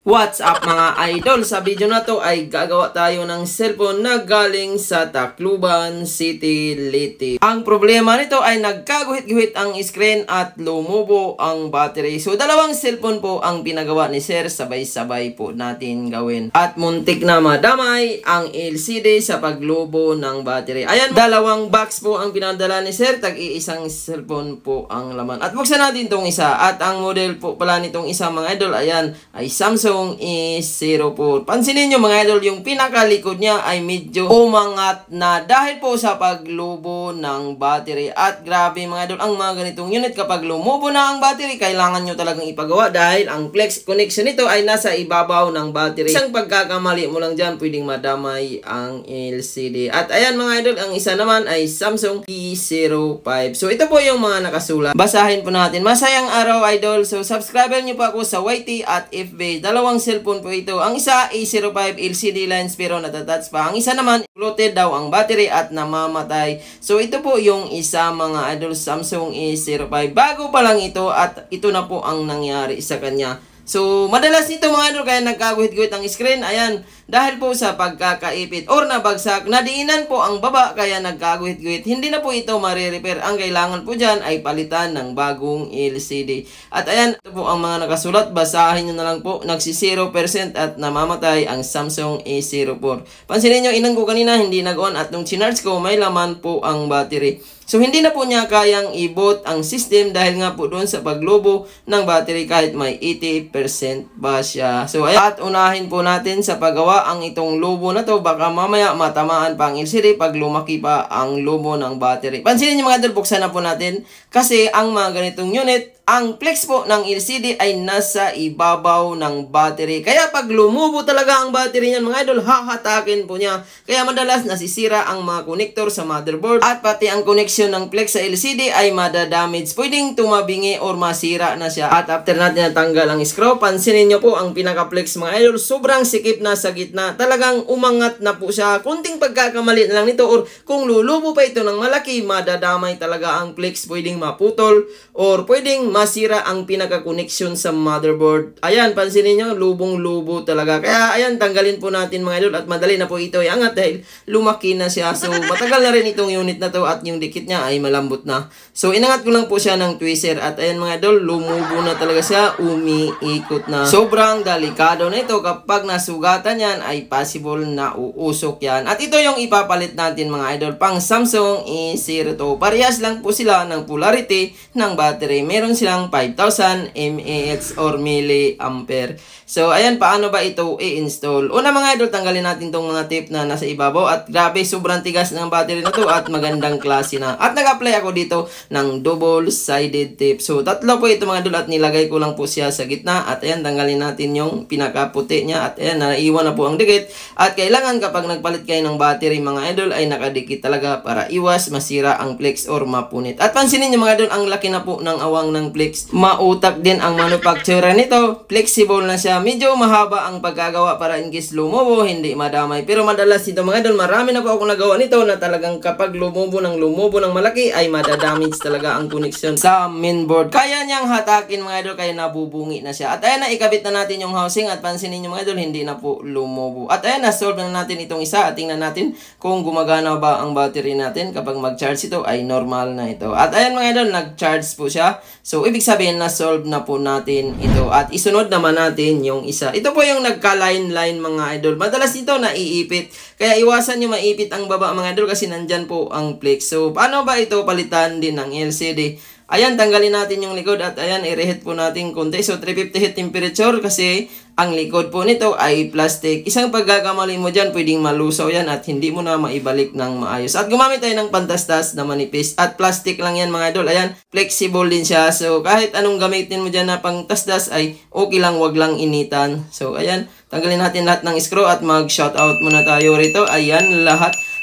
What's up mga idol? Sa video na to ay gagawa tayo ng cellphone na galing sa Tacloban City, Leyte. Ang problema nito ay nagkaguhit-guhit ang screen at lumubo ang battery. So dalawang cellphone po ang pinagawa ni Sir, sabay-sabay po natin gawin. At muntik na madamay ang LCD sa paglubo ng battery. Ayan, dalawang box po ang pinadala ni Sir, tag-iisang cellphone po ang laman. At buksan natin itong isa. At ang model po pala nitong isa mga idol, ayan, ay Samsung E0 po. Pansinin nyo mga idol, yung pinakalikod niya ay medyo umangat na dahil po sa paglubo ng battery. At grabe mga idol, ang mga ganitong unit kapag lumubo na ang battery, kailangan nyo talagang ipagawa dahil ang flex connection nito ay nasa ibabaw ng battery. Isang pagkakamali mo lang dyan, pwedeng madamay ang LCD. At ayan mga idol, ang isa naman ay Samsung E05. So ito po yung mga nakasulat. Basahin po natin. Masayang araw idol. So subscriber nyo po ako sa YT at FB. Dalawang cellphone po ito. Ang isa A05 LCD lens pero natatats pa. Ang isa naman floated daw ang battery at namamatay. So ito po yung isa mga idol, Samsung A05. Bago pa lang ito at ito na po ang nangyari sa kanya. So, madalas nito mga idol kaya nagkaguhit-guhit ang screen. Ayan, dahil po sa pagkakaipit or nabagsak, nadiinan po ang baba kaya nagkaguhit-guhit. Hindi na po ito marirepair. Ang kailangan po dyan ay palitan ng bagong LCD. At ayan, ito po ang mga nakasulat. Basahin nyo na lang po. Nagsi 0% at namamatay ang Samsung A04. Pansinin nyo, inang ko kanina hindi nag-on at nung chinarge ko, may laman po ang battery. So, hindi na po niya kayang i-boot ang system dahil nga po doon sa paglobo ng battery kahit may 80% ba siya. So, ayan. At unahin po natin sa paggawa ang itong lobo na to. Baka mamaya matamaan pa ang LCD pag lumaki pa ang lobo ng battery. Pansinin niyo mga idol, buksan na po natin. Kasi ang mga ganitong unit, ang flex po ng LCD ay nasa ibabaw ng battery. Kaya pag lumubo talaga ang battery niyan mga idol, hahatakin po niya. Kaya madalas nasisira ang mga connector sa motherboard at pati ang connection ng flex sa LCD ay madadamage. Pwedeng tumabingi or masira na siya. At after natin natanggal ang screw, pansinin nyo po ang pinaka-flex mga idol, sobrang sikip na sa gitna. Talagang umangat na po siya. Kunting pagkakamali na lang nito or kung lulubo pa ito ng malaki, madadamay talaga ang flex. Pwedeng maputol or pwedeng masira ang pinaka-connection sa motherboard. Ayan, pansinin nyo, lubong-lubo talaga. Kaya ayan, tanggalin po natin mga idol at madali na po ito iangat dahil lumaki na siya. So, matagal na rin itong unit na to at yung dikit niya ay malambot na. So, inangat ko lang po siya ng tweezer at ayan mga idol, lumubo na talaga siya, umiikot na. Sobrang delikado na ito kapag nasugatan yan ay possible na uusok yan. At ito yung ipapalit natin mga idol, pang Samsung E02. Parehas lang po sila ng polarity ng battery. Meron silang 5,000 mAh or milliampere. So, ayan, paano ba ito i-install? Una mga idol, tanggalin natin tong mga tape na nasa ibabaw at grabe, sobrang tigas ng battery na to at magandang klase na. At nag-apply ako dito ng double-sided tape. So, tatlo po ito mga idol at nilagay ko lang po siya sa gitna. At ayan, tanggalin natin yung pinakaputi niya. At ayan, naiwan na po ang dikit. At kailangan kapag nagpalit kayo ng battery mga idol ay nakadikit talaga para iwas masira ang flex or mapunit. At pansinin nyo mga idol, ang laki na po ng awang ng flex. Mautak din ang manufacturer nito. Flexible na siya. Medyo mahaba ang pagkagawa para in case lumubo, hindi madamay. Pero madalas dito mga idol, marami na po ako nagawa nito na talagang kapag lumubo ng malaki ay madadamage talaga ang connection sa mainboard. Kaya niyang hatakin mga idol, kaya nabubungi na siya. At ayan na, ikabit na natin yung housing at pansinin nyo mga idol, hindi na po lumubo. At ayan na, solve na natin itong isa at tingnan natin kung gumagana ba ang battery natin. Kapag mag-charge ito ay normal na ito. At ayan mga idol, nag-charge po siya. So, ibig sabihin na solve na po natin ito. At isunod naman natin yung isa. Ito po yung nagka-line-line mga idol. Madalas ito naiipit. Kaya iwasan nyo maipit ang baba mga idol kasi nandyan po ang flex. So, paano ba ito palitan din ng LCD? Ayan, tanggalin natin yung likod at ayan, i-reheat po natin konti. So, 350 heat temperature kasi ang likod po nito ay plastic. Isang pagkakamali mo dyan, pwedeng malusaw yan at hindi mo na maibalik ng maayos. At gumamit tayo ng pantastas na manipis. At plastic lang yan mga idol. Ayan, flexible din siya. So, kahit anong gamitin mo dyan na pangtastas ay okay lang, wag lang initan. So, ayan, tanggalin natin lahat ng screw at mag-shoutout muna tayo rito. Ayan,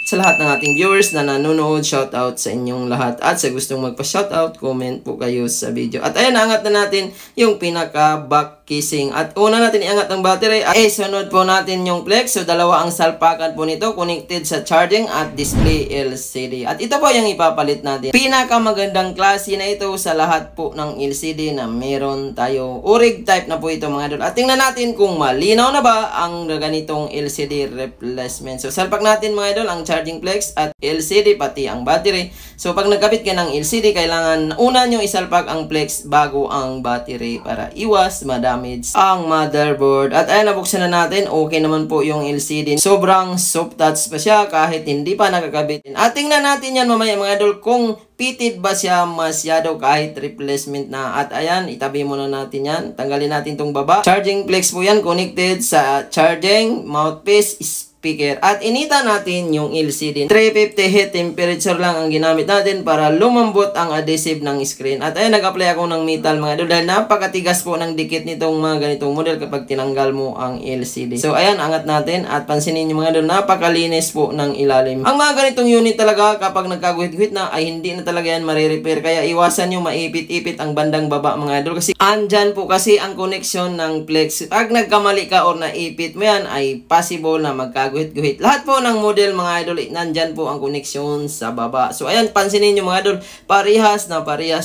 sa lahat ng ating viewers na nanonood, shoutout sa inyong lahat. At sa gustong magpa-shoutout, comment po kayo sa video. At ayan, naangat na natin yung pinaka-back casing. At una natin iangat ang battery at sunod po natin yung flex. So dalawa ang salpakan po nito connected sa charging at display LCD. At ito po yung ipapalit natin. Pinakamagandang klase na ito sa lahat po ng LCD na meron tayo. ORIG type na po ito mga idol. At tingnan natin kung malinaw na ba ang ganitong LCD replacement. So salpak natin mga idol ang charging flex at LCD pati ang battery. So pag nagkabit ka ng LCD, kailangan una nyo isalpak ang flex bago ang battery para iwas madamage ang motherboard. At ayan, nabuksan na natin. Okay naman po yung LCD. Sobrang soft touch pa siya kahit hindi pa nakakabit. At tingnan natin yan mamaya mga idol kung pitted ba siya masyado kahit replacement na. At ayan, itabi muna natin yan. Tanggalin natin tong baba. Charging flex po yan connected sa charging mouthpiece speaker. At inita natin yung LCD. 350 heat temperature lang ang ginamit natin para lumambot ang adhesive ng screen. At ayun, nag-apply ako ng metal mga idol dahil napakatigas po ng dikit nitong mga ganitong model kapag tinanggal mo ang LCD. So ayan, angat natin at pansinin nyo mga idol, napakalinis po ng ilalim. Ang mga ganitong unit talaga kapag nagkaguhit-guhit na ay hindi na talaga yan marirepair. Kaya iwasan nyo maipit-ipit ang bandang baba mga idol kasi andyan po kasi ang connection ng flex. Pag nagkamali ka or naipit mo yan ay possible na magkaguhit-guhit. Lahat po ng model mga idol, nandyan po ang connection sa baba. So ayan, pansinin nyo mga idol, parehas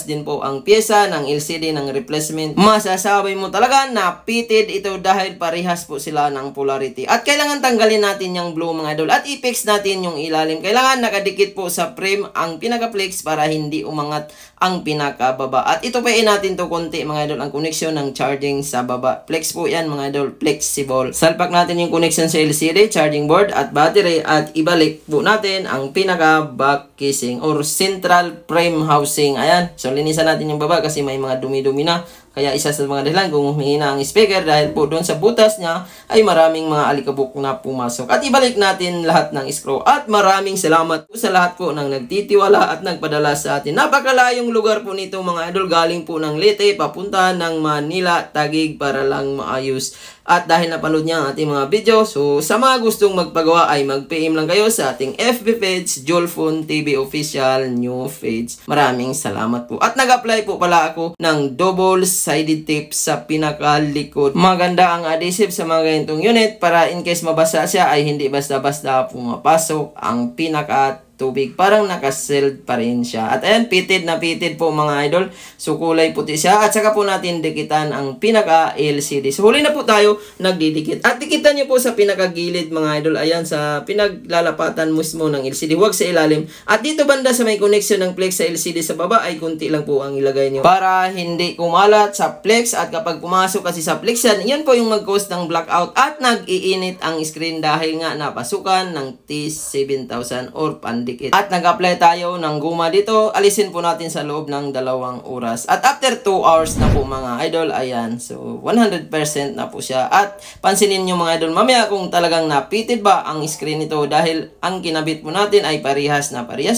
din po ang pyesa ng LCD ng replacement. Masasabi mo talaga na pitted ito dahil parehas po sila ng polarity. At kailangan tanggalin natin yung blue mga idol at i-fix natin yung ilalim. Kailangan nakadikit po sa frame ang pinaka-flex para hindi umangat ang pinakababa. At ito pa natin to konti mga idol, ang connection ng charging sa baba. Flex po yan mga idol, flexible. Salpak natin yung connection sa LCD, charging board at battery at ibalik po natin ang pinaka-back casing or central frame housing. Ayan, so linisan natin yung baba kasi may mga dumi-dumi na. Kaya isa sa mga dahilan kung humihina ang speaker dahil po doon sa butas niya ay maraming mga alikabok na pumasok. At ibalik natin lahat ng screw. At maraming salamat po sa lahat po ng nagtitiwala at nagpadala sa atin. Napakalayong lugar po nito mga idol. Galing po ng Leyte papunta ng Manila, Taguig para lang maayos. At dahil napanood niya ang ating mga video, so sa mga gustong magpagawa ay mag-PM lang kayo sa ating FB page, Julfon TV Official New Page. Maraming salamat po. At nag-apply po pala ako ng double-sided tape sa pinakalikod. Maganda ang adhesive sa mga ganitong unit para in case mabasa siya ay hindi basta-basta pumapasok ang pinaka tubig. Parang nakasealed pa rin siya. At ayan, pitted na pitted po mga idol. So kulay puti siya. At saka po natin dikitan ang pinaka LCD. So huli na po tayo nagdidikit. At dikitan nyo po sa pinakagilid mga idol. Ayan, sa pinaglalapatan mismo ng LCD. Huwag sa ilalim. At dito banda sa may connection ng flex sa LCD sa baba ay kunti lang po ang ilagay nyo. Para hindi kumalat sa flex. At kapag pumasok kasi sa flex yan po yung mag-cause ng blackout. At nag-iinit ang screen dahil nga napasukan ng T7000 or pandikit. At nag-apply tayo ng guma dito. Alisin po natin sa loob ng 2 oras. At after 2 hours na po mga idol, ayan. So 100% na po siya. At pansinin nyo mga idol, mamaya kung talagang napitted ba ang screen nito dahil ang kinabit po natin ay parehas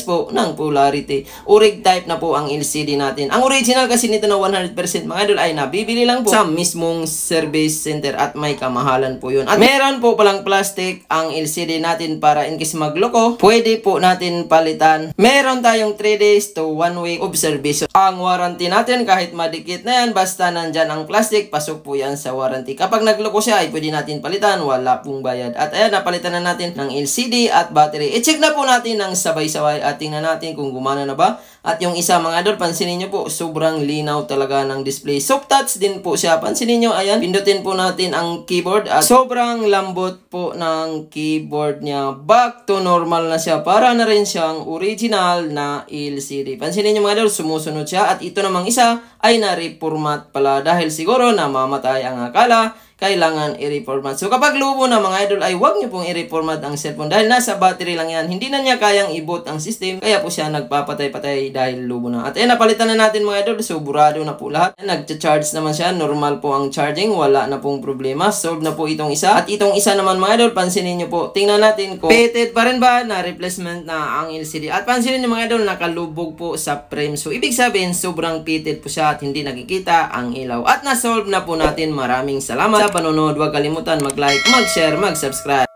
po ng polarity. ORIG type na po ang LCD natin. Ang original kasi nito na 100% mga idol ay nabibili lang po sa mismong service center at may kamahalan po yun. At meron po palang plastic ang LCD natin para in case magloko, pwede po natin palitan. Meron tayong 3 days to 1 week observation. Ang warranty natin kahit madikit na yan, basta nandyan ang plastic, pasok po yan sa warranty. Kapag nagloko siya ay pwede natin palitan, wala pong bayad. At ayan, napalitan na natin ng LCD at battery. I-check na po natin ng sabay-sabay at tingnan natin kung gumana na ba. At yung isa mga idol, pansinin nyo po, sobrang linaw talaga ng display. Soft touch din po siya. Pansinin nyo, ayan, pindutin po natin ang keyboard at sobrang lambot po ng keyboard niya. Back to normal na siya. Para na rin siyang original na LCD. Pansinin nyo mga idol, sumusunod siya. At ito namang isa ay na-reformat pala dahil siguro namamatay ang akala kailangan i-reformat. So kapag lubo na mga idol ay huwag nyo pong i-reformat ang cellphone dahil nasa battery lang yan. Hindi na niya kayang i-boot ang system kaya po siya nagpapatay-patay dahil lubo na. At ayan, napalitan na natin mga idol. So burado na po lahat. Nag-charge naman siya. Normal po ang charging. Wala na pong problema. Solve na po itong isa. At itong isa naman mga idol, pansinin nyo po. Tingnan natin kung pitted pa rin ba na replacement na ang LCD. At pansinin nyo mga idol, nakalubog po sa frame. So ibig sabihin, sobrang pitted po siya at hindi nakikita ang ilaw. At na-solve na po natin. Maraming salamat sa panonood. Huwag kalimutan mag-like, mag-share, mag-subscribe.